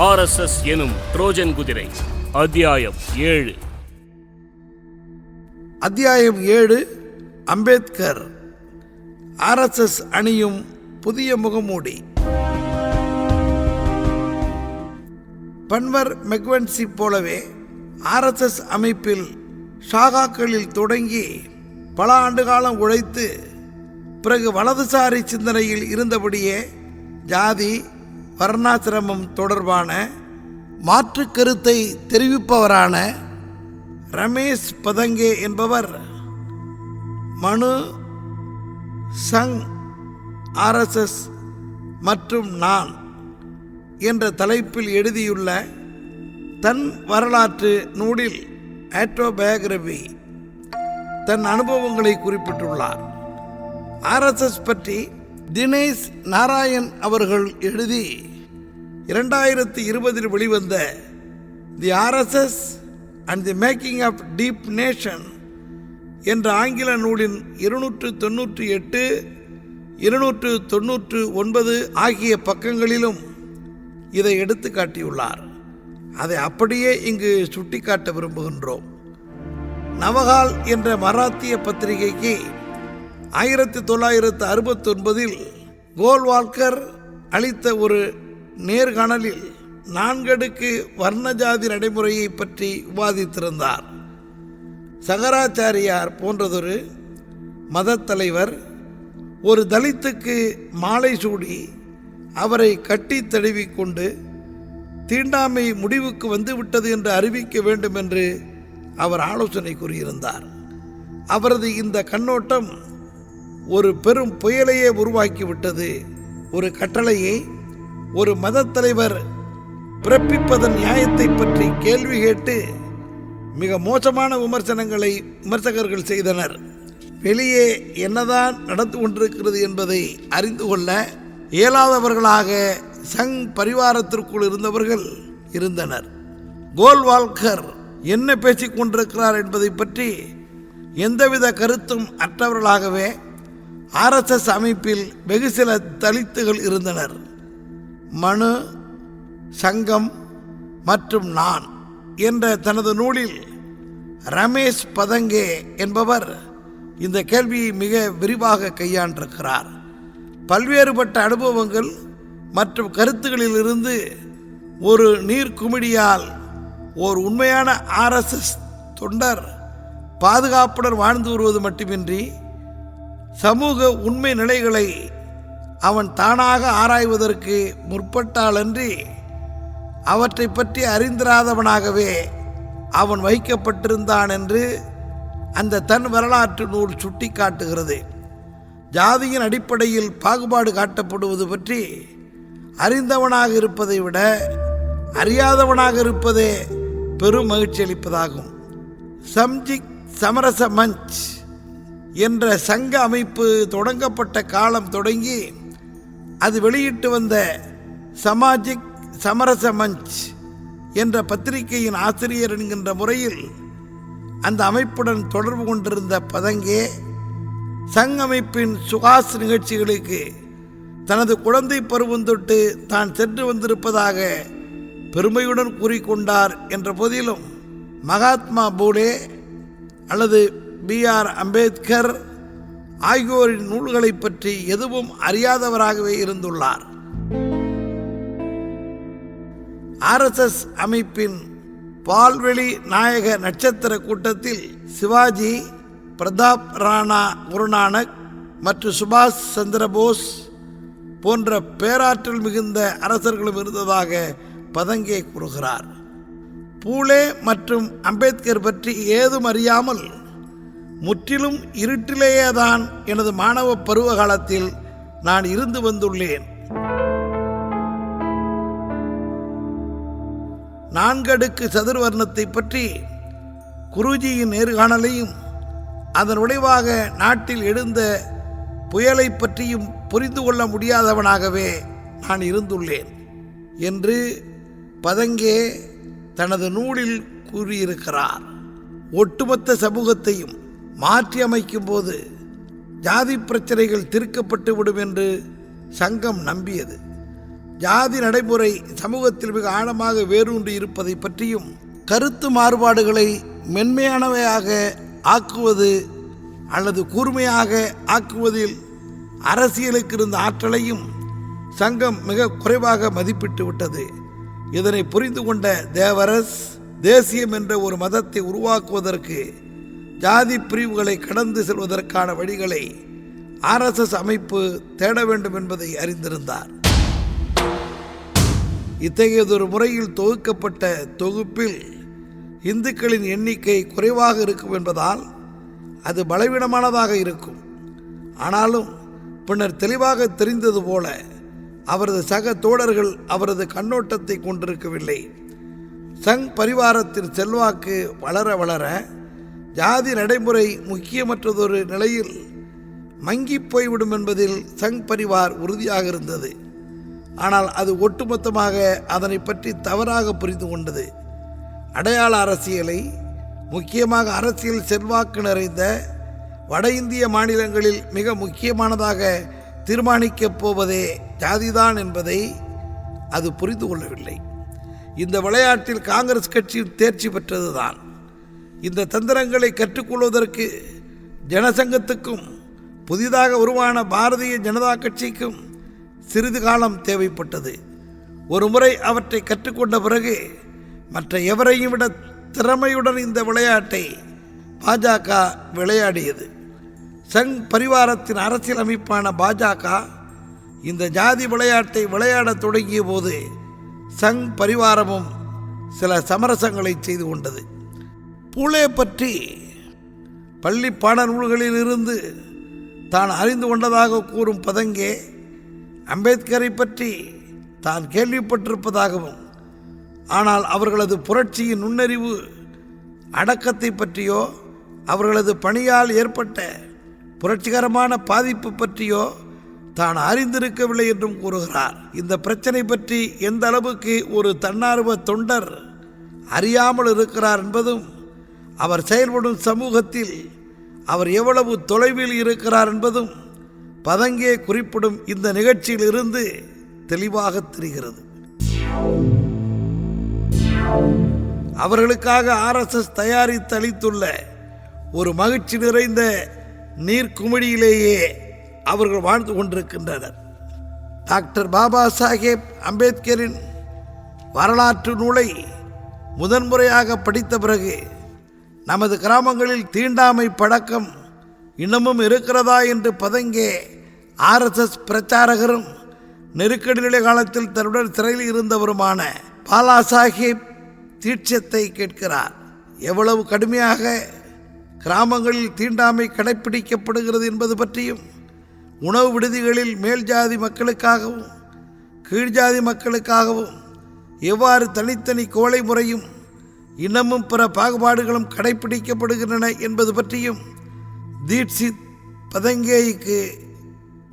RSS எனும் Trojan குதிரை. அத்தியாயம் 7. அத்தியாயம் 7. அம்பேத்கர் RSS அணியும் புதிய முகமூடி. பன்வர் மெக்வென்சி போலவே RSS அமைப்பில் ஷாகாக்களில் தொடங்கி பல ஆண்டுகாலம் உழைத்து பிறகு வலதுசாரி சிந்தனையில் இருந்தபடியே ஜாதி வர்ணாசிரமம் தொடர்பான மாற்று கருத்தை தெரிவிப்பவரான ரமேஷ் பதங்கே என்பவர் மனு சங் RSS மற்றும் நான் என்ற தலைப்பில் எழுதியுள்ள தன் வரலாற்று நூலில் ஆட்டோபயோகிராபி தன் அனுபவங்களை குறிப்பிட்டுள்ளார். RSS பற்றி தினேஷ் நாராயண் அவர்கள் எழுதி 2020 வெளிவந்த the RSS and the making of deep nation என்ற ஆங்கில நூலின் 298, 299 ஆகிய பக்கங்களிலும் இதை எடுத்து காட்டியுள்ளார். அதை அப்படியே இங்கு சுட்டிக்காட்ட விரும்புகின்றோம். நவகால் என்ற மராத்திய பத்திரிகைக்கு 1969 கோல்வால்கர் அளித்த ஒரு நேர்காணலில் 4 அடுக்கு வர்ணஜாதி நடைமுறையை பற்றி விவாதித்திருந்தார். சங்கராச்சாரியார் போன்றதொரு மதத் தலைவர் ஒரு தலித்துக்கு மாலை சூடி அவரை கட்டி தழுவிக்கொண்டு தீண்டாமை முடிவுக்கு வந்துவிட்டது என்று அறிவிக்க வேண்டும் என்று அவர் ஆலோசனை கூறியிருந்தார். அவரது இந்த கண்ணோட்டம் ஒரு பெரும் புயலையே உருவாக்கிவிட்டது. ஒரு கட்டளையை ஒரு மதத் தலைவர் பிறப்பிப்பதன் நியாயத்தை பற்றி கேள்வி கேட்டு மிக மோசமான விமர்சனங்களை விமர்சகர்கள் செய்தனர். வெளியே என்னதான் நடந்து கொண்டிருக்கிறது என்பதை அறிந்து கொள்ள இயலாதவர்களாக சங் பரிவாரத்திற்குள் இருந்தவர்கள் இருந்தனர். கோல்வால்கர் என்ன பேசிக் கொண்டிருக்கிறார் என்பதை பற்றி எந்தவித கருத்தும் அற்றவர்களாகவே RSS அமைப்பில் வெகு சில தலித்துகள் இருந்தனர். மனு சங்கம் மற்றும் நான் என்ற தனது நூலில் ரமேஷ் பதங்கே என்பவர் இந்த கேள்வியை மிக விரிவாக கையாண்டிருக்கிறார். பல்வேறுபட்ட அனுபவங்கள் மற்றும் கருத்துக்களிலிருந்து ஒரு நீர்க்குமிழியால் ஓர் உண்மையான RSS தொண்டர் பாதுகாப்புடன் வாழ்ந்து வருவது மட்டுமின்றி சமூக உண்மை நிலைகளை அவன் தானாக ஆராய்வதற்கு முற்பட்டாலன்றி அவற்றை பற்றி அறிந்திராதவனாகவே அவன் வைக்கப்பட்டிருந்தான் என்று அந்த தன் வரலாற்று நூல் சுட்டி காட்டுகிறது. ஜாதியின் அடிப்படையில் பாகுபாடு காட்டப்படுவது பற்றி அறிந்தவனாக இருப்பதை விட அறியாதவனாக இருப்பதே பெரும் மகிழ்ச்சி அளிப்பதாகும். சம்ஜிக் சமரச மஞ்ச் என்ற சங்க அமைப்பு தொடங்கப்பட்ட காலம் தொடங்கி அது வெளியிட்டு வந்த சமாஜிக் சமரச மஞ்ச் என்ற பத்திரிகையின் ஆசிரியர் என்கின்ற முறையில் அந்த அமைப்புடன் தொடர்பு கொண்டிருந்த பதங்கே சங் அமைப்பின் சுகாஸ் நிகழ்ச்சிகளுக்கு தனது குழந்தை பருவம் தொட்டு தான் சென்று வந்திருப்பதாக பெருமையுடன் கூறிக்கொண்டார் என்ற போதிலும் மகாத்மா பூலே அல்லது BR அம்பேத்கர் ஆகியோரின் நூல்களை பற்றி எதுவும் அறியாதவராகவே இருந்துள்ளார். RSS அமைப்பின் பால்வெளி நாயக நட்சத்திர கூட்டத்தில் சிவாஜி, பிரதாப் ராணா குருநானக் மற்றும் சுபாஷ் சந்திரபோஸ் போன்ற பேராற்றல் மிகுந்த அரசர்களும் இருந்ததாக பதங்கே கூறுகிறார். பூலே மற்றும் அம்பேத்கர் பற்றி ஏதும் அறியாமல் முற்றிலும் இருட்டிலேயேதான் எனது மாணவ பருவ காலத்தில் நான் இருந்து வந்துள்ளேன். 4 அடுக்கு சதுர்வர்ணத்தை பற்றி குருஜியின் நேர்காணலையும் அதன் விளைவாக நாட்டில் எழுந்த புயலை பற்றியும் புரிந்து கொள்ள முடியாதவனாகவே நான் இருந்துள்ளேன் என்று பதங்கே தனது நூலில் கூறியிருக்கிறார். ஒட்டுமொத்த சமூகத்தையும் மாற்றி அமைக்கும் போது ஜாதி பிரச்சனைகள் தீர்க்கப்பட்டுவிடும் என்று சங்கம் நம்பியது. ஜாதி நடைமுறை சமூகத்தில் மிக ஆழமாக வேரூன்றி இருப்பதை பற்றியும், கருத்து மாறுபாடுகளை மென்மையானவையாக ஆக்குவது அல்லது கூர்மையாக ஆக்குவதில் அரசியலுக்கு இருந்த ஆற்றலையும் சங்கம் மிக குறைவாக மதிப்பிட்டு விட்டது. இதனை புரிந்து கொண்ட தேவரஸ் தேசியம் என்ற ஒரு மதத்தை உருவாக்குவதற்கு ஜாதி பிரிவுகளை கடந்து செல்வதற்கான வழிகளை RSS அமைப்பு தேட வேண்டும் என்பதை அறிந்திருந்தார். இத்தகையதொரு முறையில் தொகுக்கப்பட்ட தொகுப்பில் இந்துக்களின் எண்ணிக்கை குறைவாக இருக்கும் என்பதால் அது பலவீனமானதாக இருக்கும். ஆனாலும் பின்னர் தெளிவாக தெரிந்தது போல அவரது சக தோழர்கள் அவரது கண்ணோட்டத்தை கொண்டிருக்கவில்லை. சங் பரிவாரத்தின் செல்வாக்கு வளர வளர ஜாதி நடைமுறை முக்கியமற்றதொரு நிலையில் மங்கி போய்விடும் என்பதில் சங் பரிவார் உறுதியாக இருந்தது. ஆனால் அது ஒட்டுமொத்தமாக அதனை பற்றி தவறாக புரிந்து கொண்டது. அடையாள அரசியலை, முக்கியமாக அரசியல் செல்வாக்கு நிறைந்த வட இந்திய மாநிலங்களில் மிக முக்கியமானதாக தீர்மானிக்கப் போவதே ஜாதிதான் என்பதை அது புரிந்து கொள்ளவில்லை. இந்த விளையாட்டில் காங்கிரஸ் கட்சி தேர்ச்சி பெற்றதுதான். இந்த தந்திரங்களை கற்றுக்கொள்வதற்கு ஜனசங்கத்துக்கும் புதிதாக உருவான பாரதிய ஜனதா கட்சிக்கும் சிறிது காலம் தேவைப்பட்டது. ஒரு முறை அவற்றை கற்றுக்கொண்ட பிறகு மற்ற எவரையும் விட திறமையுடன் இந்த விளையாட்டை பாஜக விளையாடியது. சங் பரிவாரத்தின் அரசியல் அமைப்பான பாஜக இந்த ஜாதி விளையாட்டை விளையாடத் தொடங்கிய போது சங் பரிவாரமும் சில சமரசங்களை செய்து கொண்டது. பூலே பற்றி பள்ளி பாடநூல்களில் இருந்து தான் அறிந்து கொண்டதாக கூறும் பதங்கே அம்பேத்கரை பற்றி தான் கேள்விப்பட்டிருப்பதாகவும், ஆனால் அவர்களது புரட்சியின் நுண்ணறிவு அடக்கத்தை பற்றியோ அவர்களது பணியால் ஏற்பட்ட புரட்சிகரமான பாதிப்பு பற்றியோ தான் அறிந்திருக்கவில்லை என்றும் கூறுகிறார். இந்த பிரச்சனை பற்றி எந்த அளவுக்கு ஒரு தன்னார்வ தொண்டர் அறியாமல் இருக்கிறார் என்பதும், அவர் செயல்படும் சமூகத்தில் அவர் எவ்வளவு தொலைவில் இருக்கிறார் என்பதும் பதங்கே குறிப்பிடும் இந்த நிகழ்ச்சியில் இருந்து தெளிவாக தெரிகிறது. அவர்களுக்காக RSS தயாரித்து அளித்துள்ள ஒரு மகிழ்ச்சி நிறைந்த நீர்க்குமிழியிலேயே அவர்கள் வாழ்ந்து கொண்டிருக்கின்றனர். டாக்டர் பாபா சாஹேப் அம்பேத்கரின் வரலாற்று நூலை முதன்முறையாக படித்த பிறகு நமது கிராமங்களில் தீண்டாமை பழக்கம் இன்னமும் இருக்கிறதா என்று பதங்கே RSS பிரச்சாரகரும் நெருக்கடி நிலை காலத்தில் தன்னுடன் சிறையில் இருந்தவருமான பாலா சாஹேப் தீட்சத்தை கேட்கிறார். எவ்வளவு கடுமையாக கிராமங்களில் தீண்டாமை கடைப்பிடிக்கப்படுகிறது என்பது பற்றியும், உணவு விடுதிகளில் மேல் ஜாதி மக்களுக்காகவும் கீழ்ஜாதி மக்களுக்காகவும் எவ்வாறு தனித்தனி கோலை முறையும் இன்னமும் பிற பாகுபாடுகளும் கடைப்பிடிக்கப்படுகின்றன என்பது பற்றியும் தீட்சித் பதங்கேய்க்கு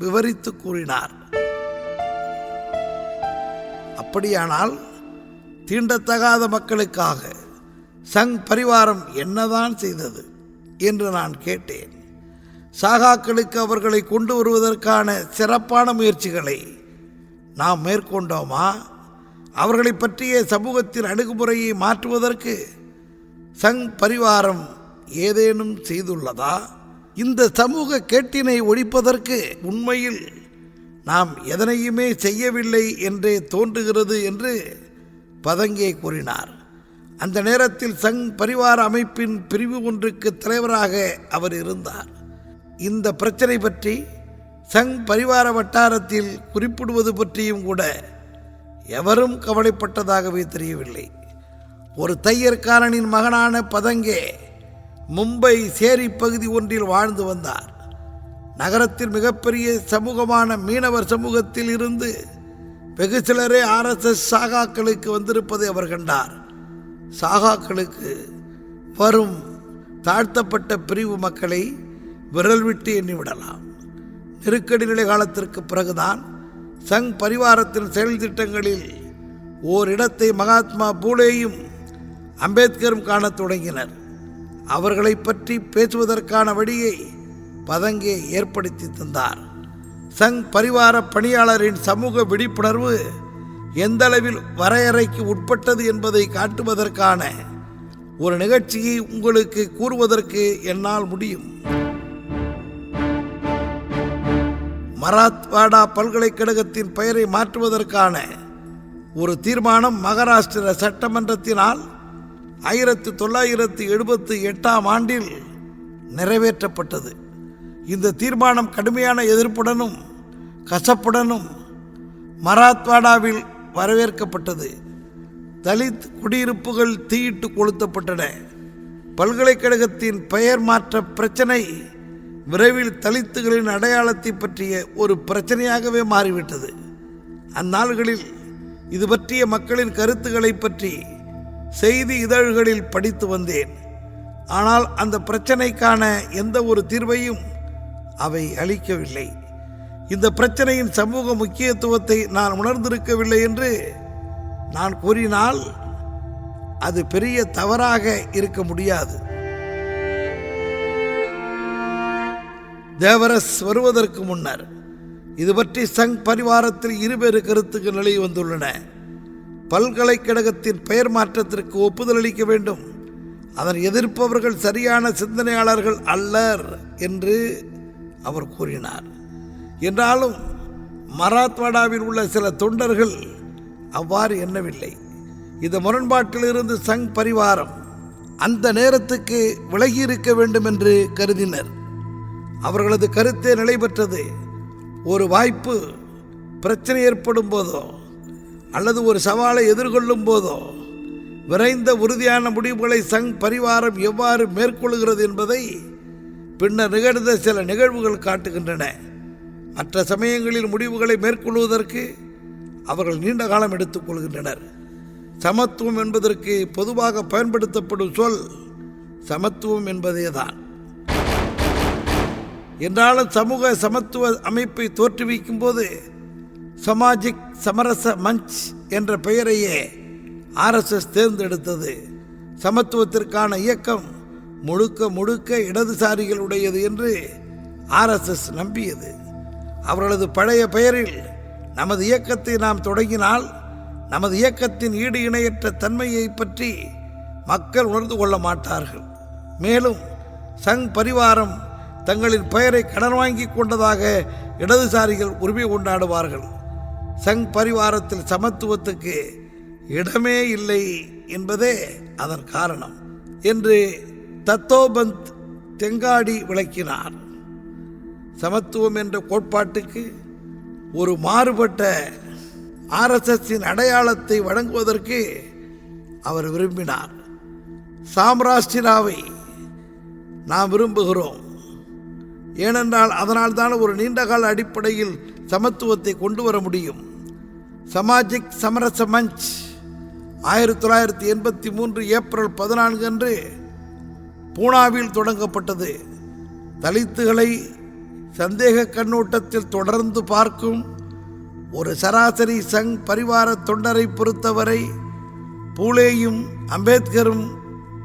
விவரித்து கூறினார். அப்படியானால் தீண்டத்தகாத மக்களுக்காக சங் பரிவாரம் என்னதான் செய்தது என்று நான் கேட்டேன். சாகாக்களுக்கு அவர்களை கொண்டு வருவதற்கான சிறப்பான முயற்சிகளை நாம் மேற்கொண்டோமா? அவர்களை பற்றிய சமூகத்தின் அணுகுமுறையை மாற்றுவதற்கு சங் பரிவாரம் ஏதேனும் செய்துள்ளதா? இந்த சமூக கேட்டினை ஒழிப்பதற்கு உண்மையில் நாம் எதனையுமே செய்யவில்லை என்றே தோன்றுகிறது என்று பதங்கே கூறினார். அந்த நேரத்தில் சங் பரிவார அமைப்பின் பிரிவு ஒன்றுக்கு தலைவராக அவர் இருந்தார். இந்த பிரச்சனை பற்றி சங் பரிவார வட்டாரத்தில் குறிப்பிடுவது பற்றியும் கூட எவரும் கவலைப்பட்டதாகவே தெரியவில்லை. ஒரு தையற்காரனின் மகனான பதங்கே மும்பை சேரி பகுதி ஒன்றில் வாழ்ந்து வந்தார். நகரத்தில் மிகப்பெரிய சமூகமான மீனவர் சமூகத்தில் இருந்து வெகு சிலரே RSS சாகாக்களுக்கு வந்திருப்பதை அவர் கண்டார். சாகாக்களுக்கு வரும் தாழ்த்தப்பட்ட பிரிவு மக்களை விரல் விட்டு எண்ணிவிடலாம். நெருக்கடி நிலை காலத்திற்கு பிறகுதான் சங் பரிவாரத்தின் செயல் திட்டங்களில் ஓரிடத்தை மகாத்மா பூலேயும் அம்பேத்கரும் காணத் தொடங்கினர். அவர்களை பற்றி பேசுவதற்கான வழியை பதங்கே ஏற்படுத்தி தந்தார். சங் பரிவார பணியாளரின் சமூக விழிப்புணர்வு எந்த அளவில் வரையறைக்கு உட்பட்டது என்பதை காட்டுவதற்கான ஒரு நிகழ்ச்சியை உங்களுக்கு கூறுவதற்கு என்னால் முடியும். மராத்வாடா பல்கலைக்கழகத்தின் பெயரை மாற்றுவதற்கான ஒரு தீர்மானம் மகாராஷ்டிர சட்டமன்றத்தினால் 1978ஆம் ஆண்டில் நிறைவேற்றப்பட்டது. இந்த தீர்மானம் கடுமையான எதிர்ப்புடனும் கசப்புடனும் மராத்வாடாவில் வரவேற்கப்பட்டது. தலித் குடியிருப்புகள் தீயிட்டு கொளுத்தப்பட்டன. பல்கலைக்கழகத்தின் பெயர் மாற்ற பிரச்சனை விரைவில் தலித்துகளின் அடையாளத்தை பற்றிய ஒரு பிரச்சனையாகவே மாறிவிட்டது. அந்நாள்களில் இது பற்றிய மக்களின் கருத்துக்களை பற்றி செய்தி இதழ்களில் படித்து வந்தேன். ஆனால் அந்த பிரச்சனைக்கான எந்த ஒரு தீர்வையும் அவை அளிக்கவில்லை. இந்த பிரச்சனையின் சமூக முக்கியத்துவத்தை நான் உணர்ந்திருக்கவில்லை என்று நான் கூறினால் அது பெரிய தவறாக இருக்க முடியாது. தேவரஸ் வருவதற்கு முன்னர் இது பற்றி சங் பரிவாரத்தில் இருவேறு கருத்துக்கள் நிலை வந்துள்ளன. பல்கலைக்கழகத்தின் பெயர் மாற்றத்திற்கு ஒப்புதல் அளிக்க வேண்டும், அதன் எதிர்ப்பவர்கள் சரியான சிந்தனையாளர்கள் அல்லர் என்று அவர் கூறினார். என்றாலும் மராத்வாடாவில் உள்ள சில தொண்டர்கள் அவ்வாறு எண்ணவில்லை. இந்த முரண்பாட்டிலிருந்து சங் பரிவாரம் அந்த நேரத்துக்கு விலகி இருக்க வேண்டும் என்று கருதினர். அவர்களது கருத்தே நிலை பெற்றது. ஒரு வாய்ப்பு பிரச்சனை ஏற்படும் போதோ அல்லது ஒரு சவாலை எதிர்கொள்ளும் போதோ விரைந்த உறுதியான முடிவுகளை சங் பரிவாரம் எவ்வாறு மேற்கொள்கிறது என்பதை பின்னர் நிகழ்ந்த சில நிகழ்வுகள் காட்டுகின்றன. மற்ற சமயங்களில் முடிவுகளை மேற்கொள்வதற்கு அவர்கள் நீண்ட காலம் எடுத்துக்கொள்கின்றனர். சமத்துவம் என்பதற்கு பொதுவாக பயன்படுத்தப்படும் சொல் சமத்துவம் என்பதேதான். என்றாலும் சமூக சமத்துவ அமைப்பை தோற்றுவிக்கும் போது சமாஜிக் சமரச மஞ்ச் என்ற பெயரையே RSS தேர்ந்தெடுத்தது. சமத்துவத்திற்கான இயக்கம் முழுக்க முழுக்க இடதுசாரிகளுடையது என்று RSS நம்பியது. அவர்களது பழைய பெயரில் நமது இயக்கத்தை நாம் தொடங்கினால் நமது இயக்கத்தின் ஈடு இணையற்ற தன்மையை பற்றி மக்கள் உணர்ந்து கொள்ள மாட்டார்கள். மேலும் சங் பரிவாரம் தங்களின் பெயரை கடன் வாங்கி கொண்டதாக இடதுசாரிகள் உரிமை கொண்டாடுவார்கள். சங் பரிவாரத்தில் சமத்துவத்துக்கு இடமே இல்லை என்பதே அதன் காரணம் என்று தத்தோபந்த் தெங்காடி விளக்கினார். சமத்துவம் என்ற கோட்பாட்டுக்கு ஒரு மாறுபட்ட RSSின் அடையாளத்தை வழங்குவதற்கு அவர் விரும்பினார். சாம்ராஷ்டிராவை நாம் விரும்புகிறோம், ஏனென்றால் அதனால்தான் ஒரு நீண்டகால அடிப்படையில் சமத்துவத்தை கொண்டு வர முடியும். சமாஜிக் சமரச மஞ்ச் 1983 ஏப்ரல் 14 அன்று பூனாவில் தொடங்கப்பட்டது. தலித்துகளை சந்தேக கண்ணோட்டத்தில் தொடர்ந்து பார்க்கும் ஒரு சராசரி சங் பரிவார தொண்டரை பொறுத்தவரை பூலேயும் அம்பேத்கரும்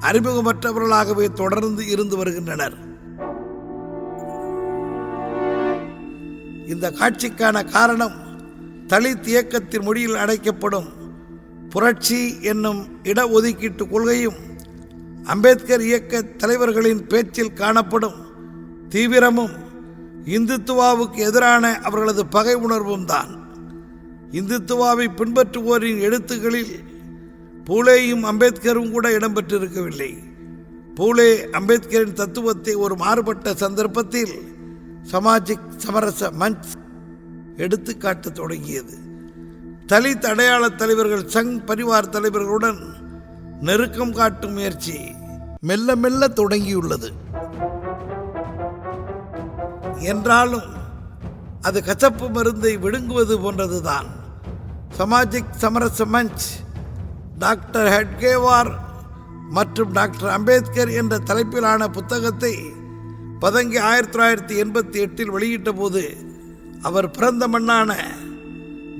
அறிமுகமற்றவர்களாகவே தொடர்ந்து இருந்து வருகின்றனர். இந்த காட்சிக்கான காரணம் தலித் இயக்கத்தின் மொழியில் அழைக்கப்படும் புரட்சி என்னும் இடஒதுக்கீட்டு கொள்கையும் அம்பேத்கர் இயக்க தலைவர்களின் பேச்சில் காணப்படும் தீவிரமும் இந்துத்துவாவுக்கு எதிரான அவர்களது பகை உணர்வும் தான். இந்துத்துவாவை பின்பற்றுவோரின் எழுத்துக்களில் பூலேயும் அம்பேத்கரும் கூட இடம்பெற்றிருக்கவில்லை. பூலே அம்பேத்கரின் தத்துவத்தை ஒரு மாறுபட்ட சந்தர்ப்பத்தில் சமாஜிக் சமரச மஞ்ச் எடுத்துக்காட்ட தொடங்கியது. தலித் அடையாள தலைவர்கள் சங் பரிவார் தலைவர்களுடன் நெருக்கம் காட்டும் முயற்சி மெல்ல மெல்ல தொடங்கியுள்ளது. என்றாலும் அது கசப்பு மருந்தை விழுங்குவது போன்றதுதான். சமாஜிக் சமரச மஞ்ச் டாக்டர் ஹெட்கேவார் மற்றும் டாக்டர் அம்பேத்கர் என்ற தலைப்பிலான புத்தகத்தை பதங்கி 1988 வெளியிட்ட போது அவர் பிறந்த மண்ணான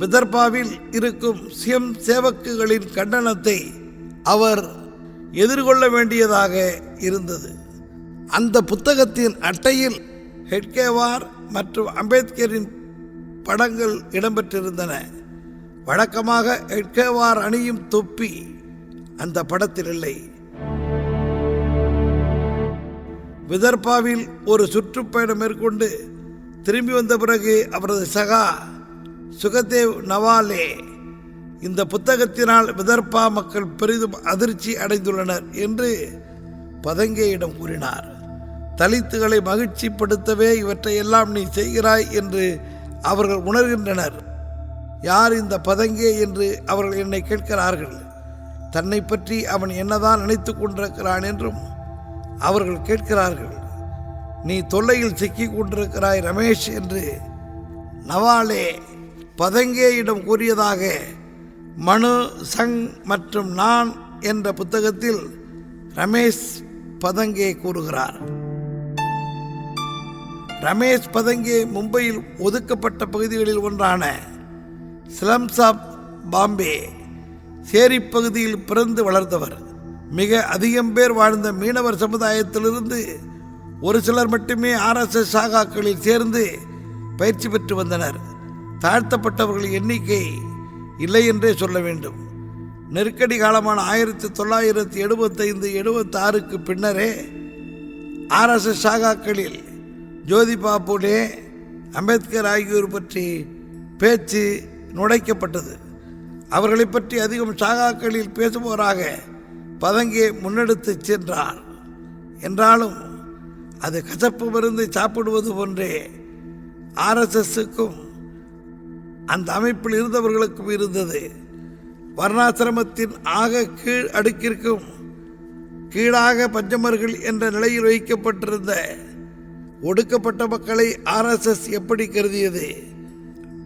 விதர்பாவில் இருக்கும் சிஎம் சேவக்குகளின் கண்டனத்தை அவர் எதிர்கொள்ள வேண்டியதாக இருந்தது. அந்த புத்தகத்தின் அட்டையில் ஹெட்கேவார் மற்றும் அம்பேத்கரின் படங்கள் இடம்பெற்றிருந்தன. வழக்கமாக எட்கேவார் அணியும் தொப்பி அந்த படத்தில் இல்லை. விதர்பாவில் ஒரு சுற்றுப்பயணம் மேற்கொண்டு திரும்பி வந்த பிறகு அவரது சகா சுகதேவ் நவாலே இந்த புத்தகத்தினால் விதர்பா மக்கள் பெரிதும் அதிர்ச்சி அடைந்துள்ளனர் என்று பதங்கேயிடம் கூறினார். தலித்துகளை மகிழ்ச்சிப்படுத்தவே இவற்றையெல்லாம் நீ செய்கிறாய் என்று அவர்கள் உணர்கின்றனர். யார் இந்த பதங்கே என்று அவர்கள் என்னை கேட்கிறார்கள். தன்னை பற்றி அவன் என்னதான் நினைத்து கொண்டிருக்கிறான் என்றும் அவர்கள் கேட்கிறார்கள். நீ தொல்லையில் சிக்கிக் கொண்டிருக்கிறாய் ரமேஷ் என்று நவாலே பதங்கேயிடம் கூறியதாக மனு சங் மற்றும் நான் என்ற புத்தகத்தில் ரமேஷ் பதங்கே கூறுகிறார். ரமேஷ் பதங்கே மும்பையில் ஒதுக்கப்பட்ட பகுதிகளில் ஒன்றான ஸ்லம்ஸ் ஆஃப் பாம்பே சேரி பகுதியில் பிறந்து வளர்ந்தவர். மிக அதிகம் பேர் வாழ்ந்த மீனவர் சமுதாயத்திலிருந்து ஒரு சிலர் மட்டுமே RSS சாகாக்களில் சேர்ந்து பயிற்சி பெற்று வந்தனர். தாழ்த்தப்பட்டவர்களின் எண்ணிக்கை இல்லை என்றே சொல்ல வேண்டும். நெருக்கடி காலமான 1975-76க்கு பின்னரே RSS சாகாக்களில் ஜோதிபா பூலே, அம்பேத்கர் ஆகியோர் பற்றி பேச்சு நுழைக்கப்பட்டது. அவர்களை பற்றி அதிகம் சாகாக்களில் பேசுபவராக பதங்கே முன்னெடுத்து சென்றார். என்றாலும் அது கசப்பு மருந்து சாப்பிடுவது போன்றே RSSக்கும் அந்த அமைப்பில் இருந்தவர்களுக்கும் இருந்தது. வர்ணாசிரமத்தின் ஆக கீழ் அடுக்கிற்கும் கீழாக பஞ்சமர்கள் என்ற நிலையில் வைக்கப்பட்டிருந்த ஒடுக்கப்பட்ட மக்களை RSS எப்படி கருதியது,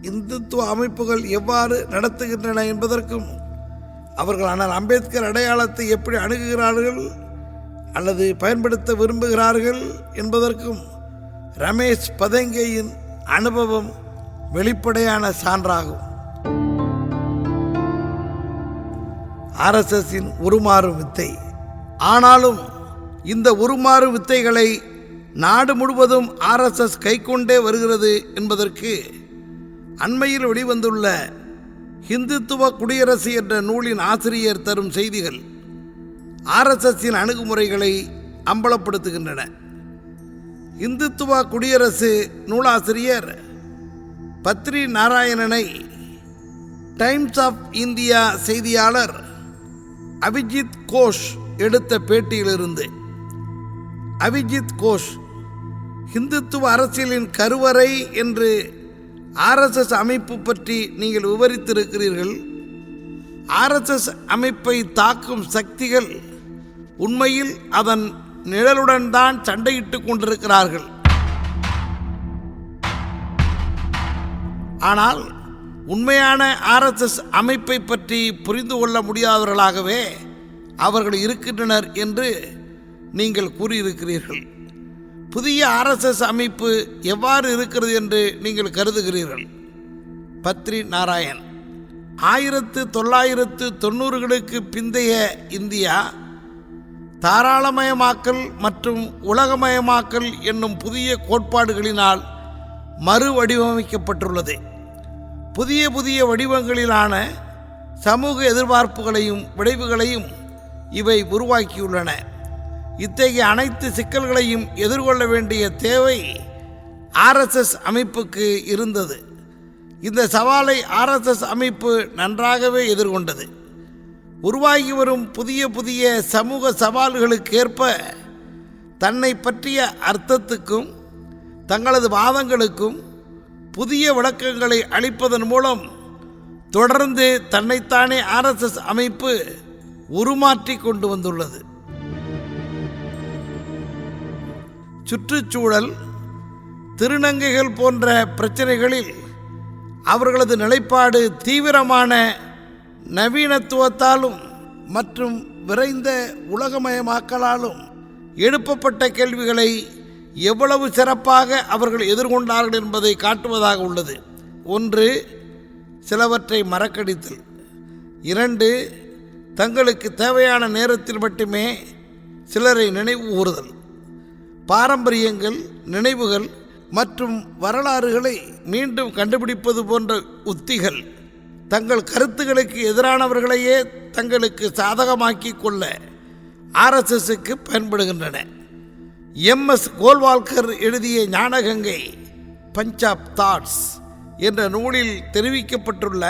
இந்துத்துவ அமைப்புகள் எவ்வாறு நடத்துகின்றன என்பதற்கும் அவர்கள் ஆனால் அம்பேத்கர் அடையாளத்தை எப்படி அணுகுகிறார்கள் அல்லது பயன்படுத்த விரும்புகிறார்கள் என்பதற்கும் ரமேஷ் பதங்கேயின் அனுபவம் வெளிப்படையான சான்றாகும். RSSஇன் உருமாறும் வித்தை. ஆனாலும் இந்த உருமாறும் வித்தைகளை நாடு முழுவதும் RSS கைக்கொண்டே வருகிறது என்பதற்கு அண்மையில் வெளிவந்துள்ள இந்துத்துவ குடியரசு என்ற நூலின் ஆசிரியர் தரும் செய்திகள் RSSஇன் அணுகுமுறைகளை அம்பலப்படுத்துகின்றன. இந்துத்துவ குடியரசு நூலாசிரியர் பத்ரி நாராயணனை டைம்ஸ் ஆஃப் இந்தியா செய்தியாளர் அபிஜித் கோஷ் எடுத்த பேட்டியிலிருந்து. அபிஜித் கோஷ் இந்துத்துவ அரசியலின் கருவறை என்று RSS அமைப்பு பற்றி நீங்கள் விவரித்திருக்கிறீர்கள். RSS அமைப்பை தாக்கும் சக்திகள் உண்மையில் அதன் நிழலுடன் தான் சண்டையிட்டுக் கொண்டிருக்கிறார்கள். ஆனால் உண்மையான RSS அமைப்பை பற்றி புரிந்து கொள்ள முடியாதவர்களாகவே அவர்கள் இருக்கின்றனர் என்று நீங்கள் கூறியிருக்கிறீர்கள். புதிய RSS அமைப்பு எவ்வாறு இருக்கிறது என்று நீங்கள் கருதுகிறீர்கள்? பத்ரி நாராயண். 1990களுக்கு பிந்தைய இந்தியா தாராளமயமாக்கல் மற்றும் உலகமயமாக்கல் என்னும் புதிய கோட்பாடுகளினால் மறு வடிவமைக்கப்பட்டுள்ளது. புதிய புதிய வடிவங்களிலான சமூக எதிர்பார்ப்புகளையும் விளைவுகளையும் இவை உருவாக்கியுள்ளன. இத்தகைய அனைத்து சிக்கல்களையும் எதிர்கொள்ள வேண்டிய தேவை RSS அமைப்புக்கு இருந்தது. இந்த சவாலை RSS அமைப்பு நன்றாகவே எதிர்கொண்டது. உருவாகி வரும் புதிய புதிய சமூக சவால்களுக்கு ஏற்ப தன்னை பற்றிய அர்த்தத்துக்கும் தங்களது வாதங்களுக்கும் புதிய விளக்கங்களை அளிப்பதன் மூலம் தொடர்ந்து தன்னைத்தானே RSS அமைப்பு உருமாற்றி கொண்டு வந்துள்ளது. சுற்றுச்சூழல், திருநங்கைகள் போன்ற பிரச்சனைகளில் அவர்களது நிலைப்பாடு தீவிரமான நவீனத்துவத்தாலும் மற்றும் விரைந்த உலகமயமாக்கலாலும் எழுப்பப்பட்ட கேள்விகளை எவ்வளவு சிறப்பாக அவர்கள் எதிர்கொண்டார்கள் என்பதை காட்டுவதாக உள்ளது. 1. சிலவற்றை மறக்கடித்தல். 2. தங்களுக்கு தேவையான நேரத்தில் மட்டுமே சிலரை நினைவு கூறுதல். பாரம்பரியங்கள், நினைவுகள் மற்றும் வரலாறுகளை மீண்டும் கண்டுபிடிப்பது போன்ற உத்திகள் தங்கள் கருத்துக்களுக்கு எதிரானவர்களையே தங்களுக்கு சாதகமாக்கிக் கொள்ள ஆர்எஸ்எஸ்க்கு பயன்படுகின்றன. எம்எஸ் கோல்வால்கர் எழுதிய ஞானகங்கை பஞ்ச் ஆஃப் தாட்ஸ் என்ற நூலில் தெரிவிக்கப்பட்டுள்ள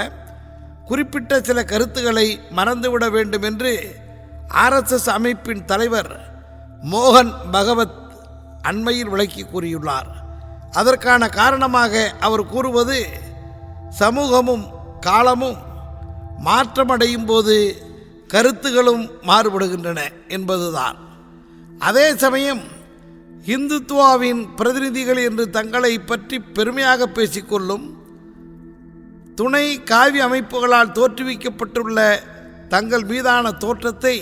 குறிப்பிட்ட சில கருத்துக்களை மறந்துவிட வேண்டும் என்று ஆர்எஸ்எஸ் அமைப்பின் தலைவர் மோகன் பகவத் அண்மையில் விளக்கி கூறியுள்ளார். அதற்கான காரணமாக அவர் கூறுவது, சமூகமும் காலமும் மாற்றமடையும் போது கருத்துகளும் மாறுபடுகின்றன என்பதுதான். அதே சமயம் இந்துத்துவாவின் பிரதிநிதிகள் என்று தங்களை பற்றி பெருமையாக பேசிக்கொள்ளும் துணை காவிய அமைப்புகளால் தோற்றுவிக்கப்பட்டுள்ள தங்கள் மீதான தோற்றத்தை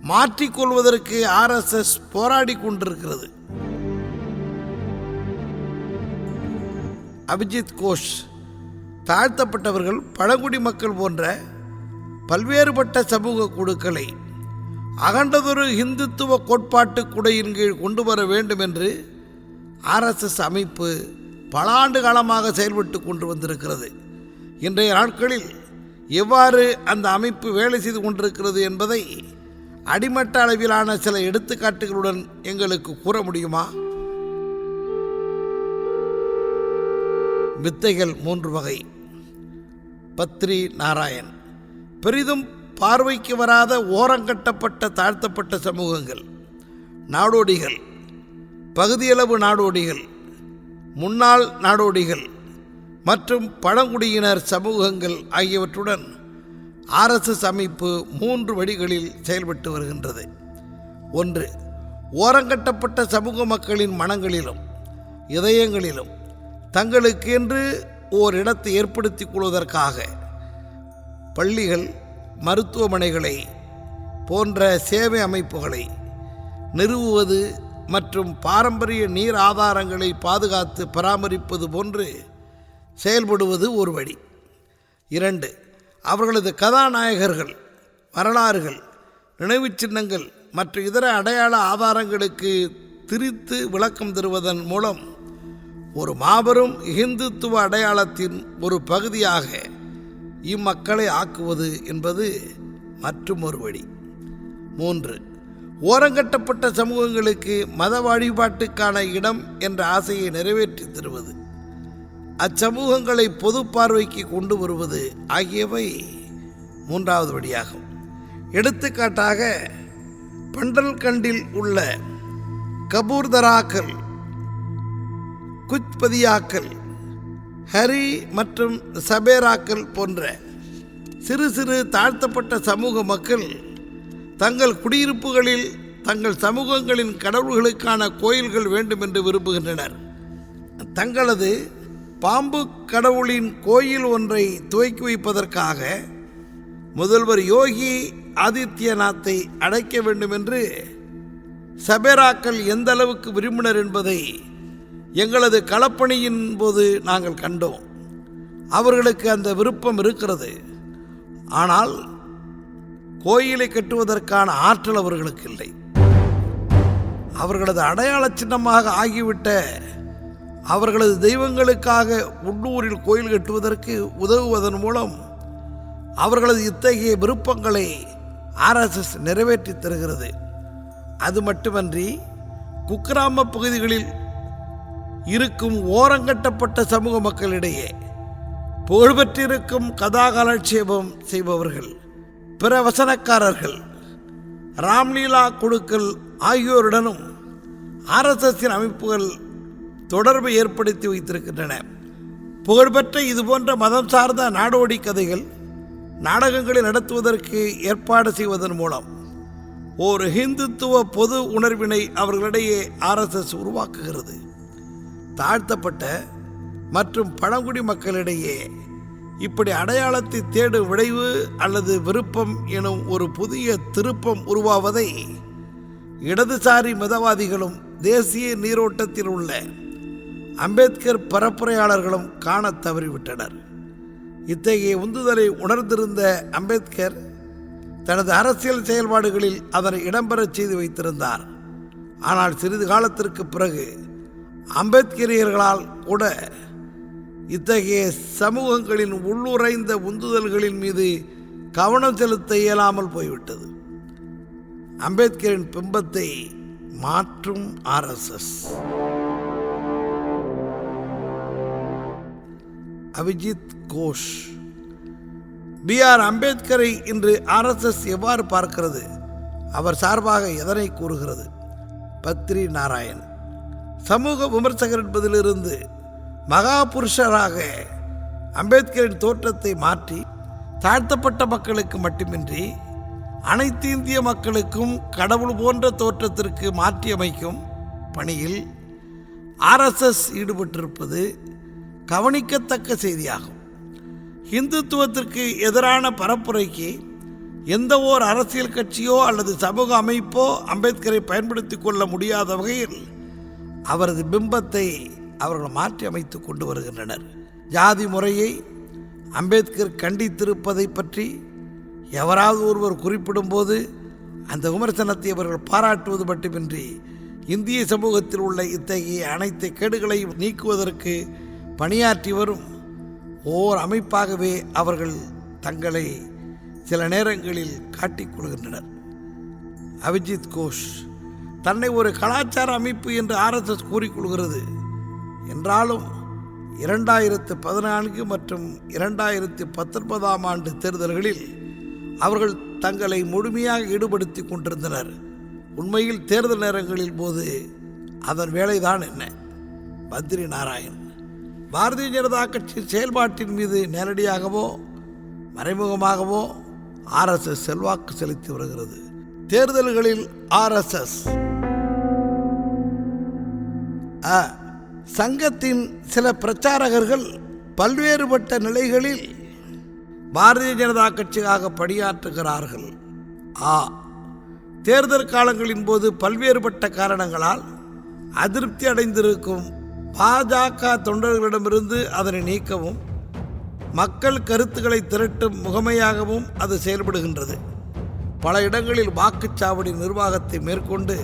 மாற்றிக்கொள்வதற்கு ஆர்எஸ்எஸ் போராடி கொண்டிருக்கிறது. அபிஜித் கோஷ் தாழ்த்தப்பட்டவர்கள், பழங்குடி மக்கள் போன்ற பல்வேறுபட்ட சமூக குழுக்களை அகண்டதொரு இந்துத்துவ கோட்பாட்டு குடையின் கீழ் கொண்டு வர வேண்டும் என்று ஆர்எஸ்எஸ் அமைப்பு பல ஆண்டு காலமாக செயல்பட்டு கொண்டு வந்திருக்கிறது. இன்றைய நாட்களில் எவ்வாறு அந்த அமைப்பு வேலை செய்து கொண்டிருக்கிறது என்பதை அடிமட்ட அளவிலான சில எடுத்துக்காட்டுகளுடன் எங்களுக்கு கூற முடியுமா? வித்தைகள் 3 வகை. பத்ரி நாராயண். பெரிதும் பார்வைக்கு வராத ஓரங்கட்டப்பட்ட தாழ்த்தப்பட்ட சமூகங்கள், நாடோடிகள், பகுதியளவு நாடோடிகள், முன்னாள் நாடோடிகள் மற்றும் பழங்குடியினர் சமூகங்கள் ஆகியவற்றுடன் ஆர்எஸ்எஸ் அமைப்பு 3 வழிகளில் செயல்பட்டு வருகின்றது. 1. ஓரங்கட்டப்பட்ட சமூக மக்களின் மனங்களிலும் இதயங்களிலும் தங்களுக்கு என்று ஓர் இடத்தை ஏற்படுத்திக் கொள்வதற்காக பள்ளிகள், மருத்துவமனைகளை போன்ற சேவை அமைப்புகளை நிறுவுவது மற்றும் பாரம்பரிய நீர் ஆதாரங்களை பாதுகாத்து பராமரிப்பது போன்று செயல்படுவது ஒரு வழி. 2. அவர்களது கதாநாயகர்கள், வரலாறுகள், நினைவுச் சின்னங்கள் மற்றும் இதர அடையாள ஆதாரங்களுக்கு திரித்து விளக்கம் தருவதன் மூலம் ஒரு மாபெரும் இந்துத்துவ அடையாளத்தின் ஒரு பகுதியாக இம்மக்களை ஆக்குவது என்பது மற்றும் ஒரு வழி. 3. ஓரங்கட்டப்பட்ட சமூகங்களுக்கு மத வழிபாட்டுக்கான இடம் என்ற ஆசையை நிறைவேற்றி தருவது, அச்சமூகங்களை பொது பார்வைக்கு கொண்டு வருவது ஆகியவை 3வது வழியாகும். எடுத்துக்காட்டாக, பண்டல்கண்டில் உள்ள கபூர்தராக்கள், குச்பதியாக்கள், ஹரி மற்றும் சபேராக்கள் போன்ற சிறு சிறு தாழ்த்தப்பட்ட சமூக மக்கள் தங்கள் குடியிருப்புகளில் தங்கள் சமூகங்களின் கடவுள்களுக்கான கோயில்கள் வேண்டும் என்று விரும்புகின்றனர். தங்களது பாம்பு கடவுளின் கோயில் ஒன்றை துவக்கி வைப்பதற்காக முதல்வர் யோகி ஆதித்யநாத்தை அடைக்க வேண்டும் என்று சபேராக்கள் எந்த அளவுக்கு விரும்பினர் என்பதை எங்களது களப்பணியின் போது நாங்கள் கண்டோம். அவர்களுக்கு அந்த விருப்பம் இருக்கிறது. ஆனால் கோயிலை கட்டுவதற்கான ஆற்றல் அவர்களுக்கு இல்லை. அவர்களது அடையாள சின்னமாக ஆகிவிட்ட அவர்களது தெய்வங்களுக்காக உள்ளூரில் கோயில் கட்டுவதற்கு உதவுவதன் மூலம் அவர்களது இத்தகைய விருப்பங்களை ஆர்எஸ்எஸ் நிறைவேற்றி தருகிறது. அது மட்டுமன்றி, குக்கிராம பகுதிகளில் இருக்கும் ஓரங்கட்டப்பட்ட சமூக மக்களிடையே புகழ்பெற்றிருக்கும் கதாகாலட்சேபம் செய்பவர்கள், பிற வசனக்காரர்கள், ராம்லீலா குழுக்கள் ஆகியோருடனும் ஆர்எஸ்எஸ்ஸின் அமைப்புகள் தொடர்பை ஏற்படுத்தி வைத்திருக்கின்றன. புகழ்பெற்ற இதுபோன்ற மதம் சார்ந்த நாடோடி கதைகள், நாடகங்களை நடத்துவதற்கு ஏற்பாடு செய்வதன் மூலம் ஒரு இந்துத்துவ பொது உணர்வினை அவர்களிடையே ஆர்எஸ்எஸ் உருவாக்குகிறது. தாழ்த்தப்பட்ட மற்றும் பழங்குடி மக்களிடையே இப்படி அடையாளத்தை தேடும் விளைவு அல்லது விருப்பம் எனும் ஒரு புதிய திருப்பம் உருவாவதை இடதுசாரி மிதவாதிகளும் தேசிய நீரோட்டத்தில் உள்ள அம்பேத்கர் பரப்புரையாளர்களும் காண தவறிவிட்டனர். இத்தகைய உந்துதலை உணர்ந்திருந்த அம்பேத்கர் தனது அரசியல் செயல்பாடுகளில் அதனை இடம்பெறச் செய்து வைத்திருந்தார். ஆனால் சிறிது காலத்திற்கு பிறகு அம்பேத்கரியர்களால் கூட இத்தகைய சமூகங்களின் உள்ளுரைந்த உந்துதல்களின் மீது கவனம் செலுத்த இயலாமல் போய்விட்டது. அம்பேத்கரின் பிம்பத்தை மாற்றும் ஆர்எஸ்எஸ். அபிஜித் கோஷ். பி.ஆர். அம்பேத்கரை இன்று ஆர்எஸ்எஸ் எவ்வாறு பார்க்கிறது? அவர் சார்பாக எதனை கூறுகிறது? பத்ரி நாராயண். சமூக விமர்சகர் என்பதிலிருந்து மகாபுருஷராக அம்பேத்கரின் தோற்றத்தை மாற்றி தாழ்த்தப்பட்ட மக்களுக்கு மட்டுமின்றி அனைத்து இந்திய மக்களுக்கும் கடவுள் போன்ற தோற்றத்திற்கு மாற்றியமைக்கும் பணியில் ஆர்எஸ்எஸ் ஈடுபட்டிருப்பது கவனிக்கத்தக்க செய்தியாகும். இந்துத்துவத்திற்கு எதிரான பரப்புரைக்கு எந்த ஓர் அரசியல் கட்சியோ அல்லது சமூக அமைப்போ அம்பேத்கரை பயன்படுத்தி கொள்ள முடியாத வகையில் அவரது பிம்பத்தை அவர்கள் மாற்றி அமைத்து கொண்டு வருகின்றனர். ஜாதி முறையை அம்பேத்கர் கண்டித்திருப்பதை பற்றி எவராவது ஒருவர் குறிப்பிடும்போது அந்த விமர்சனத்தை அவர்கள் பாராட்டுவது மட்டுமின்றி இந்திய சமூகத்தில் உள்ள இத்தகைய அனைத்து கேடுகளையும் நீக்குவதற்கு பணியாற்றி வரும் ஓர் அமைப்பாகவே அவர்கள் தங்களை சில நேரங்களில் காட்டிக் கொள்கின்றனர். அபிஜித் கோஷ். தன்னை ஒரு கலாச்சார அமைப்பு என்று ஆர்எஸ்எஸ் கூறிக்கொள்கிறது என்றாலும் 2014 மற்றும் 2019 ஆண்டு தேர்தல்களில் அவர்கள் தங்களை முழுமையாக ஈடுபடுத்தி கொண்டிருந்தனர். உண்மையில் தேர்தல் நேரங்களில் போது அதன் வேலைதான் என்ன? பத்ரி நாராயண். பாரதிய ஜனதா கட்சி செயல்பாட்டின் மீது நேரடியாகவோ மறைமுகமாகவோ ஆர்எஸ்எஸ் செல்வாக்கு செலுத்தி வருகிறது. தேர்தல்களில் ஆர்எஸ்எஸ் சங்கத்தின் சில பிரச்சாரகர்கள் பல்வேறுபட்ட நிலைகளில் பாரதிய ஜனதா கட்சிக்காக பணியாற்றுகிறார்கள். தேர்தல் காலங்களின் போது பல்வேறுபட்ட காரணங்களால் அதிருப்தி அடைந்திருக்கும் பாஜக தொண்டர்களிடமிருந்து அதனை நீக்கவும் மக்கள் கருத்துக்களை திரட்டும் முகமையாகவும் அது செயல்படுகின்றது. பல இடங்களில் வாக்குச்சாவடி நிர்வாகத்தை மேற்கொண்டு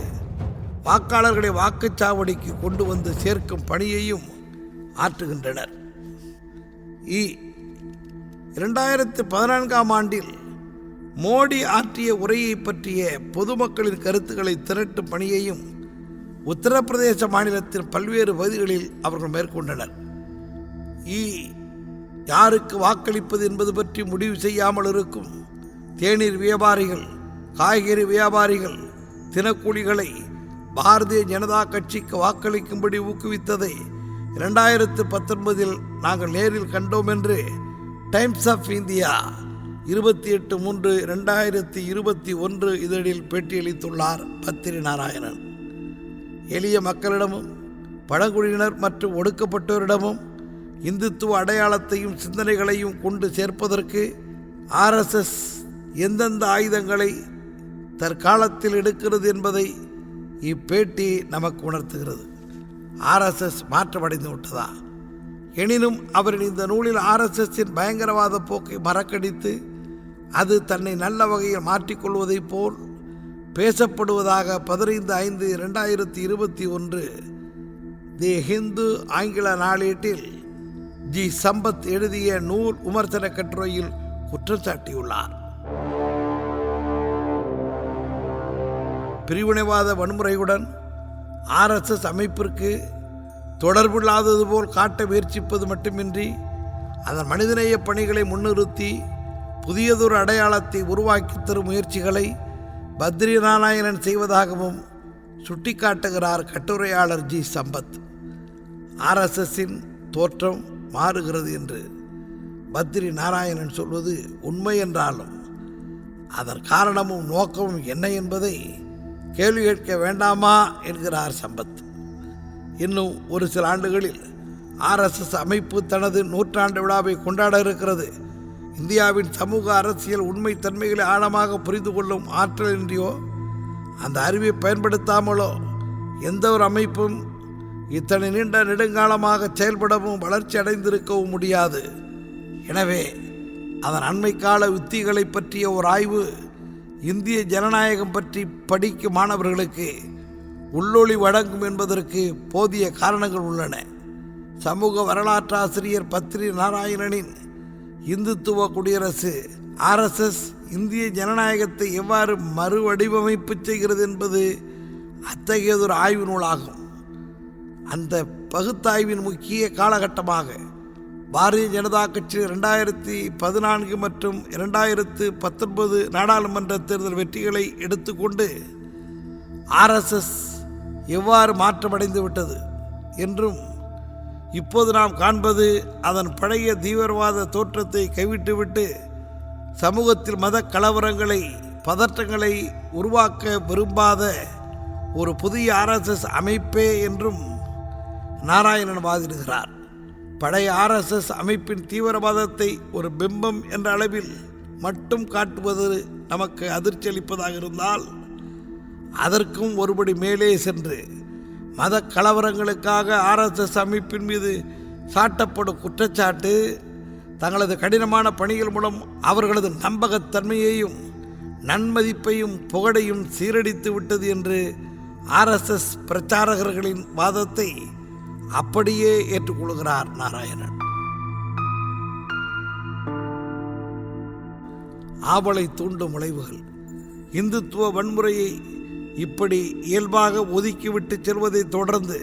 வாக்காளர்களை வாக்குச்சாவடிக்கு கொண்டு வந்து சேர்க்கும் பணியையும் ஆற்றுகின்றனர். 2014 ஆண்டில் மோடி ஆற்றிய உரையை பற்றிய பொதுமக்களின் கருத்துக்களை திரட்டும் பணியையும் உத்தரப்பிரதேச மாநிலத்தின் பல்வேறு பகுதிகளில் அவர்கள் மேற்கொண்டனர். யாருக்கு வாக்களிப்பது என்பது பற்றி முடிவு செய்யாமல் இருக்கும் தேநீர் வியாபாரிகள், காய்கறி வியாபாரிகள், தினக்கூலிகளை பாரதிய ஜனதா கட்சிக்கு வாக்களிக்கும்படி ஊக்குவித்ததை 2019 நாங்கள் நேரில் கண்டோம் என்று டைம்ஸ் ஆஃப் இந்தியா 28/3/2021 இதழில் பேட்டியளித்துள்ளார் பத்ரி நாராயணன். எளிய மக்களிடமும் பழங்குடியினர் மற்றும் ஒடுக்கப்பட்டோரிடமும் இந்துத்துவ அடையாளத்தையும் சிந்தனைகளையும் கொண்டு சேர்ப்பதற்கு ஆர்எஸ்எஸ் எந்தெந்த ஆயுதங்களை தற்காலத்தில் எடுக்கிறது என்பதை இப்பேட்டி நமக்கு உணர்த்துகிறது. ஆர்எஸ்எஸ் மாற்றமடைந்து விட்டதா? எனினும் அவரின் இந்த நூலில் ஆர்எஸ்எஸ்ஸின் பயங்கரவாத போக்கை மறக்கடித்து அது தன்னை நல்ல வகையில் மாற்றிக்கொள்வதைப் போல் பேசப்படுவதாக 15/5/2021 தி ஹிந்து ஆங்கில நாளேட்டில் ஜி சம்பத் எழுதிய நூல் விமர்சன கட்டுரையில் குற்றம் சாட்டியுள்ளார். பிரிவினைவாத வன்முறையுடன் ஆர்எஸ்எஸ் அமைப்பிற்கு தொடர்பில்லாதது போல் காட்ட முயற்சிப்பது மட்டுமின்றி அதன் மனிதநேய பணிகளை முன்னிறுத்தி புதியதொரு அடையாளத்தை உருவாக்கி தரும் முயற்சிகளை பத்ரி நாராயணன் செய்வதாகவும் சுட்டிக்காட்டுகிறார் கட்டுரையாளர் ஜி சம்பத். ஆர்எஸ்எஸ்ஸின் தோற்றம் மாறுகிறது என்று பத்ரி நாராயணன் சொல்வது உண்மை என்றாலும் அதன் காரணமும் நோக்கமும் என்ன என்பதை கேள்வி கேட்க வேண்டாமா என்கிறார் சம்பத். இன்னும் ஒரு சில ஆண்டுகளில் ஆர்எஸ்எஸ் அமைப்பு தனது 100ஆண்டு விழாவை கொண்டாட இருக்கிறது. இந்தியாவின் சமூக அரசியல் உண்மை தன்மைகளை ஆழமாக புரிந்து கொள்ளும் ஆற்றலின்றியோ அந்த அறிவை பயன்படுத்தாமலோ எந்த ஒரு அமைப்பும் இத்தனை நீண்ட நெடுங்காலமாக செயல்படவும் வளர்ச்சி அடைந்திருக்கவும் முடியாது. எனவே அதன் அண்மைக்கால உத்திகளை பற்றிய ஒரு ஆய்வு இந்திய ஜனநாயகம் பற்றி படிக்கும் மாணவர்களுக்கு உள்ளொளி வழங்கும் என்பதற்கு போதிய காரணங்கள் உள்ளன. சமூக வரலாற்றாசிரியர் பத்ரி நாராயணனின் இந்துத்துவ குடியரசு RSS இந்திய ஜனநாயகத்தை எவ்வாறு மறுவடிவமைப்பு செய்கிறது என்பது அத்தகையதொரு ஆய்வு நூலாகும். அந்த பகுத்தாய்வின் முக்கிய காலகட்டமாக பாரதிய ஜனதா கட்சி 2014 மற்றும் 2019 நாடாளுமன்ற தேர்தல் வெற்றிகளை எடுத்துக்கொண்டு RSS எவ்வாறு மாற்றமடைந்து விட்டது என்றும், இப்போது நாம் காண்பது அதன் பழைய தீவிரவாத தோற்றத்தை கைவிட்டுவிட்டு சமூகத்தில் மத கலவரங்களை பதற்றங்களை உருவாக்க விரும்பாத ஒரு புதிய RSS அமைப்பே என்றும் நாராயணன் வாதிடுகிறார். பழைய RSS அமைப்பின் தீவிரவாதத்தை ஒரு பிம்பம் என்ற அளவில் மட்டும் காட்டுவது நமக்கு அதிர்ச்சி அளிப்பதாக இருந்தால், அதற்கும் ஒருபடி மேலே சென்று மத கலவரங்களுக்காக RSS அமைப்பின் மீது சாட்டப்படும் குற்றச்சாட்டு தங்களது கடினமான பணிகள் மூலம் அவர்களது நம்பகத்தன்மையையும் நன்மதிப்பையும் புகழையும் சீரடித்து விட்டது என்று RSS பிரச்சாரகர்களின் வாதத்தை அப்படியே ஏற்றுக்கொள்கிறார் நாராயணன். ஆவலை தூண்டும் விளைவுகள். இந்துத்துவ வன்முறையை இப்படி இயல்பாக ஒதுக்கிவிட்டு செல்வதை தொடர்ந்து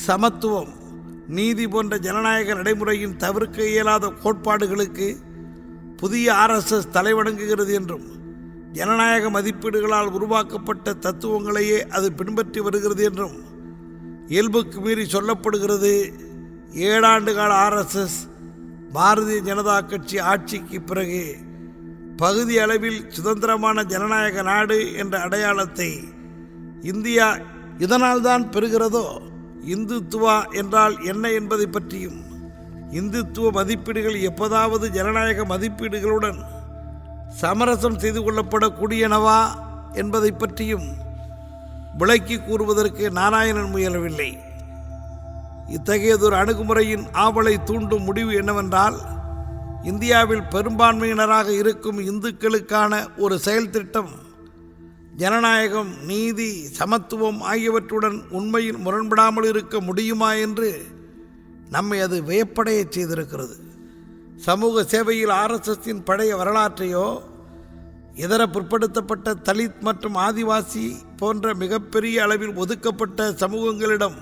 சமத்துவம், நீதி போன்ற ஜனநாயக நடைமுறையின் தவிர்க்க இயலாத கோட்பாடுகளுக்கு புதிய RSS தலைவணங்குகிறது என்றும், ஜனநாயக மதிப்பீடுகளால் உருவாக்கப்பட்ட தத்துவங்களையே அது பின்பற்றி வருகிறது என்றும் இயல்புக்கு மீறி சொல்லப்படுகிறது. 7 ஆண்டு கால RSS பாரதிய ஜனதா கட்சி ஆட்சிக்கு பிறகு பகுதி அளவில் சுதந்திரமான ஜனநாயக நாடு என்ற அடையாளத்தை இந்தியா இதனால்தான் பெறுகிறதோ, இந்துத்துவா என்றால் என்ன என்பதை பற்றியும், இந்துத்துவ மதிப்பீடுகள் எப்போதாவது ஜனநாயக மதிப்பீடுகளுடன் சமரசம் செய்து கொள்ளப்படக்கூடியனவா என்பதை பற்றியும் விளக்கி கூறுவதற்கு நாராயணன் முயலவில்லை. இத்தகையதொரு அணுகுமுறையின் ஆவலை தூண்டும் முடிவு என்னவென்றால், இந்தியாவில் பெரும்பான்மையினராக இருக்கும் இந்துக்களுக்கான ஒரு செயல் திட்டம் ஜனநாயகம், நீதி, சமத்துவம் ஆகியவற்றுடன் உண்மையில் முரண்படாமல் இருக்க முடியுமா என்று நம்மை அது வியப்படைய செய்திருக்கிறது. சமூக சேவையில் RSSஇன் பழைய வரலாற்றையோ, இதர பிற்படுத்தப்பட்ட தலித் மற்றும் ஆதிவாசி போன்ற மிகப்பெரிய அளவில் ஒதுக்கப்பட்ட சமூகங்களிடம்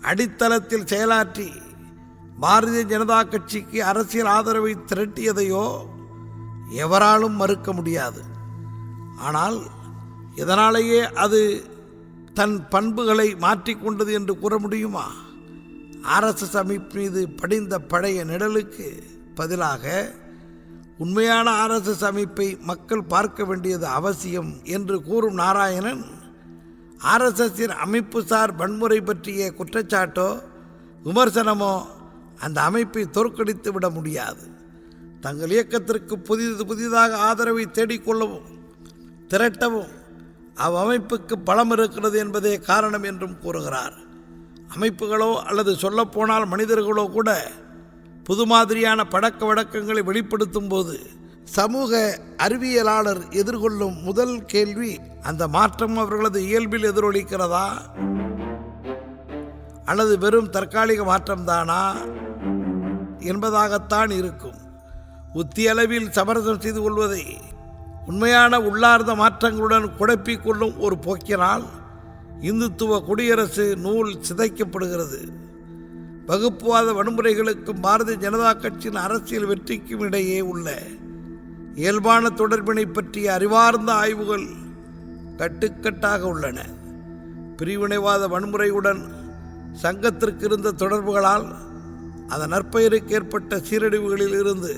அடித்தளத்தில் செயலாற்றி பாரதிய ஜனதா கட்சிக்கு அரசியல் ஆதரவை திரட்டியதையோ எவராலும் மறுக்க முடியாது. ஆனால் இதனாலேயே அது தன் பண்புகளை மாற்றிக்கொண்டது என்று கூற முடியுமா? RSS அமைப்பு மீது படிந்த பழைய நிழலுக்கு பதிலாக உண்மையான RSS அமைப்பை மக்கள் பார்க்க வேண்டியது அவசியம் என்று கூறும் நாராயணன், RSSஇன் அமைப்புசார் வன்முறை பற்றிய குற்றச்சாட்டோ விமர்சனமோ அந்த அமைப்பை தோற்கடித்து விட முடியாது. தங்கள் இயக்கத்திற்கு புதிதாக ஆதரவை தேடிக்கொள்ளவும் திரட்டவும் அவ்வமைப்புக்கு பலம் இருக்கிறது என்பதே காரணம் என்றும் கூறுகிறார். அமைப்புகளோ அல்லது சொல்லப்போனால் மனிதர்களோ கூட புது மாதிரியான பழக்க வழக்கங்களை வெளிப்படுத்தும் போது சமூக அறிவியலாளர் எதிர்கொள்ளும் முதல் கேள்வி, அந்த மாற்றம் அவர்களது இயல்பில் எதிரொலிக்கிறதா அல்லது வெறும் தற்காலிக மாற்றம்தானா என்பதாகத்தான் இருக்கும். உத்தியளவில் சமரசம் செய்து கொள்வதை உண்மையான உள்ளார்ந்த மாற்றங்களுடன் குழப்பிக்கொள்ளும் ஒரு போக்கினால் இந்துத்துவ குடியரசு நூல் சிதைக்கப்படுகிறது. வகுப்புவாத வன்முறைகளுக்கும் பாரதிய ஜனதா கட்சியின் அரசியல் வெற்றிக்கும் இடையே உள்ள இயல்பான தொடர்பினை பற்றிய அறிவார்ந்த ஆய்வுகள் கட்டுக்கட்டாக உள்ளன. பிரிவினைவாத வன்முறையுடன் சங்கத்திற்கு இருந்த தொடர்புகளால் அதன் நற்பெயருக்கு ஏற்பட்ட சீரழிவுகளில் இருந்து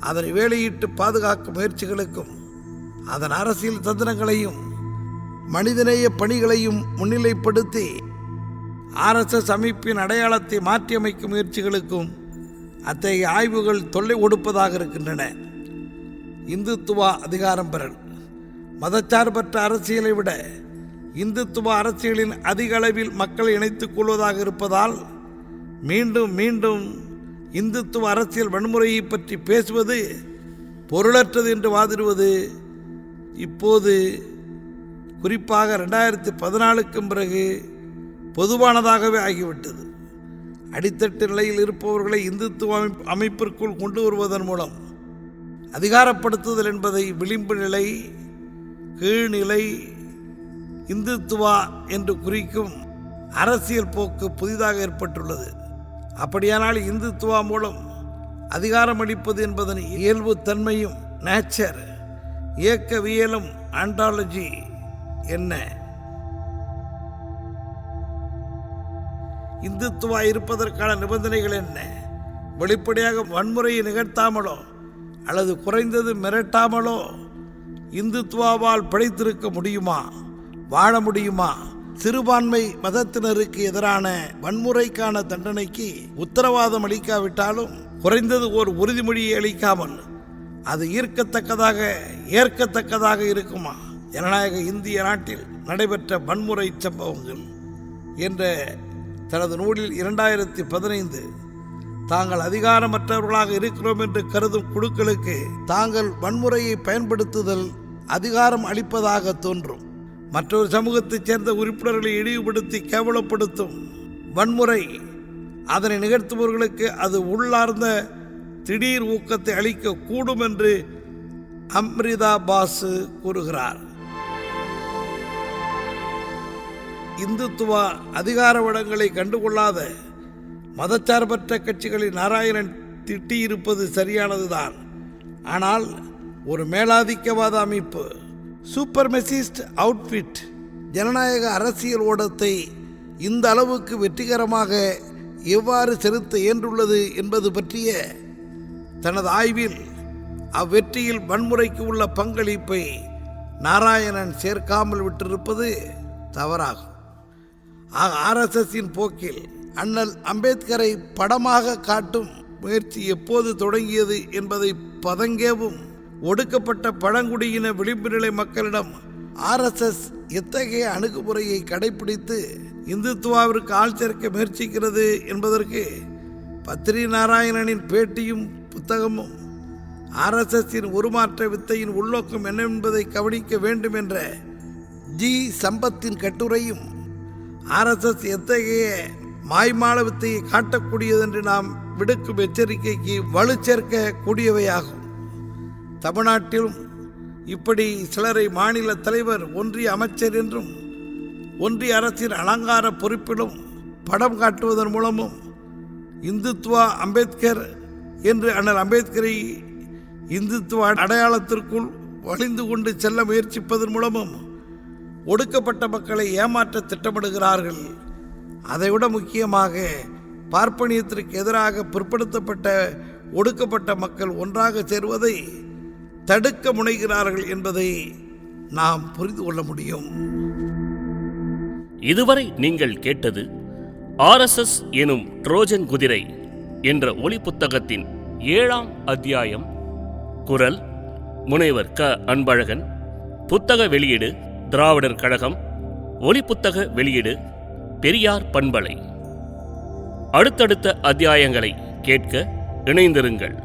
அதனை வேலையிட்டு பாதுகாக்கும் முயற்சிகளுக்கும் அதன் அரசியல் தந்திரங்களையும் மனிதநேய பணிகளையும் முன்னிலைப்படுத்தி RSS அமைப்பின் அடையாளத்தை மாற்றியமைக்கும் முயற்சிகளுக்கும் அத்தகைய ஆய்வுகள் தொல்லை கொடுப்பதாக இருக்கின்றன. இந்துத்துவா அதிகாரம் பெறல். மதச்சார்பற்ற அரசியலை விட இந்துத்துவ அரசியலின் அதிக அளவில் மக்களை இணைத்துக் கொள்வதாக இருப்பதால் மீண்டும் மீண்டும் இந்துத்துவ அரசியல் வன்முறையை பற்றி பேசுவது பொருளற்றது என்று வாதிடுவது இப்போது குறிப்பாக 2014க்கு பிறகு பொதுவானதாகவே ஆகிவிட்டது. அடித்தட்டு நிலையில் இருப்பவர்களை இந்துத்துவ அமைப்பிற்குள் கொண்டு வருவதன் மூலம் அதிகாரப்படுத்துதல் என்பதை விளிம்பு நிலை, கீழ்நிலை, இந்துத்துவா என்று குறிக்கும் அரசியல் போக்கு புதிதாக ஏற்பட்டுள்ளது. அப்படியானால் இந்துத்துவா மூலம் அதிகாரம் அளிப்பது என்பதன் இயல்பு தன்மையும், நேச்சர், இயக்கவியலும், ஆண்டாலஜி என்ன? இந்துத்துவா இருப்பதற்கான நிபந்தனைகள் என்ன? வெளிப்படையாக வன்முறையை நிகழ்த்தாமலோ அல்லது குறைந்தது மிரட்டாமலோ இந்துத்துவாவால் பிழைத்திருக்க முடியுமா, வாழ முடியுமா? சிறுபான்மை மதத்தினருக்கு எதிரான வன்முறைக்கான தண்டனைக்கு உத்தரவாதம் அளிக்காவிட்டாலும் குறைந்தது ஒரு உறுதிமொழியை அளிக்காமல் அது ஏற்கத்தக்கதாக இருக்குமா? ஜனநாயக இந்திய நாட்டில் நடைபெற்ற வன்முறை சம்பவங்கள் என்ற தனது நூலில் 2015 தாங்கள் அதிகாரமற்றவர்களாக இருக்கிறோம் என்று கருதும் குழுக்களுக்கு தாங்கள் வன்முறையை பயன்படுத்துதல் அதிகாரம் அளிப்பதாக தோன்றும். மற்றொரு சமூகத்தைச் சேர்ந்த உறுப்பினர்களை இழிவுபடுத்தி கேவலப்படுத்தும் வன்முறை அதனை நிகழ்த்துபவர்களுக்கு அது உள்ளார்ந்த திடீர் ஊக்கத்தை அளிக்க கூடும் என்று அம்ரிதா பாசு கூறுகிறார். இந்துத்துவா அதிகார வளங்களை கண்டுகொள்ளாத மதச்சார்பற்ற கட்சிகளை நாராயணன் திட்டியிருப்பது சரியானதுதான். ஆனால் ஒரு மேலாதிக்கவாத அமைப்பு, சூப்பர்மெசிஸ்ட் அவுட்ஃபிட், ஜனநாயக அரசியல் ஓட்டத்தை இந்த அளவுக்கு வெற்றிகரமாக எவ்வாறு செலுத்த இயன்றுள்ளது என்பது பற்றிய தனது ஆய்வில் அவ்வெற்றியில் வன்முறைக்கு உள்ள பங்களிப்பை நாராயணன் சேர்க்காமல் விட்டிருப்பது தவறாகும். RSSஇன் போக்கில் அண்ணல் அம்பேத்கரை படமாக காட்டும் முயற்சி எப்போது தொடங்கியது என்பதை பதங்கேவும் ஒடுக்கப்பட்ட பழங்குடியின விளிம்பு நிலை மக்களிடம் RSS எத்தகைய அணுகுமுறையை கடைபிடித்து இந்துத்துவாவிற்கு ஆள் சேர்க்க முயற்சிக்கிறது என்பதற்கு பத்ரி நாராயணனின் பேட்டியும் புத்தகமும், RSSஇன் உருமாற்ற வித்தையின் உள்நோக்கம் என்னவென்பதை கவனிக்க வேண்டும் என்ற ஜி சம்பத்தின் கட்டுரையும் RSS எத்தகைய மாய்மால வித்தையை காட்டக்கூடியது என்று நாம் விடுக்கும் எச்சரிக்கைக்கு வலு சேர்க்க கூடியவையாகும். தமிழ்நாட்டிலும் இப்படி சிலரை மாநில தலைவர், ஒன்றிய அமைச்சர் என்றும் ஒன்றிய அரசின் அலங்கார பொறுப்பிலும் படம் காட்டுவதன் மூலமும் இந்துத்துவா அம்பேத்கர் என்று அண்ணல் அம்பேத்கரை இந்துத்துவ அடையாளத்திற்குள் வலிந்து கொண்டு செல்ல முயற்சிப்பதன் மூலமும் ஒடுக்கப்பட்ட மக்களை ஏமாற்ற திட்டமிடுகிறார்கள். அதைவிட முக்கியமாக பார்ப்பனியத்திற்கு எதிராக பிற்படுத்தப்பட்ட ஒடுக்கப்பட்ட மக்கள் ஒன்றாக சேருவதை தடுக்க முனைகிறார்கள் என்பதை நாம் புரிந்து கொள்ள முடியும். இதுவரை நீங்கள் கேட்டது RSS எனும் ட்ரோஜன் குதிரை என்ற ஒலி புத்தகத்தின் 7ஆம் அத்தியாயம். குரல் முனைவர் க. அன்பழகன். புத்தக வெளியீடு திராவிடர் கழகம். ஒலி புத்தக வெளியீடு பெரியார் பண்பலை. அடுத்தடுத்த அத்தியாயங்களை கேட்க இணைந்திருங்கள்.